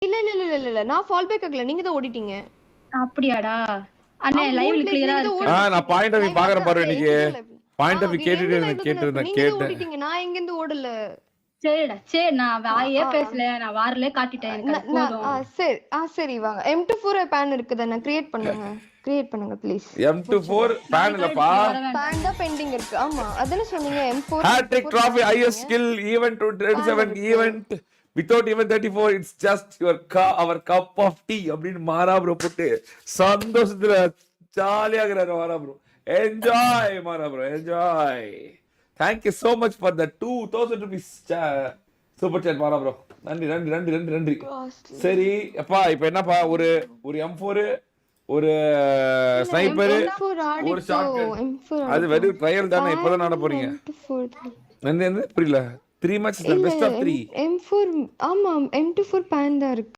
இல்ல நான் fall back ஆகல, நீங்க தான் ஓடிட்டீங்க. அப்படியாடா அண்ணே லைவ்ல கிளியரா இருக்கு. நான் பாயிண்ட் ஆஃப் பாக்குறேன் பாரு இன்னைக்கு. பாயிண்ட் ஆஃப் கேட்டுட்டேன். நான் எங்க இருந்து ஓடல. சரிடா சரி நான் வாயே பேசல, நான் வாரலே காட்டிட்டேன் எனக்கு போதும். சரி வாங்க. M24 பேன் இருக்குதா, நான் கிரியேட் பண்ணுங்க ப்ளீஸ். M24 பேன் இல்லப்பா, பேன் தான் பெண்டிங் இருக்கு. ஆமா அதானே சொன்னீங்க. M4 hat-trick trophy highest skill event 27 event without even 34 it's just our cup of tea அப்படின்னு மாறா ப்ரோ போட்டு சந்தோஷத்துல ஜாலியா இருக்கிறாரு மாறா ப்ரோ. என்ஜாய் மாறா bro, enjoy. Thank you so much for the 2000 rupees super chat மாறா ப்ரோ. நன்றி. சரி அப்பா இப்போ என்னப்பா, ஒரு M4 ஒரு ஸ்னைப்பர் ஒரு ஷாட்கன், அது வெறும் ட்ரையல் தானே, இப்போதான் ஆட போறீங்க. புரியல. 3 matches the best of 3. M4 ஆமா M24 பேன் தான் இருக்கு.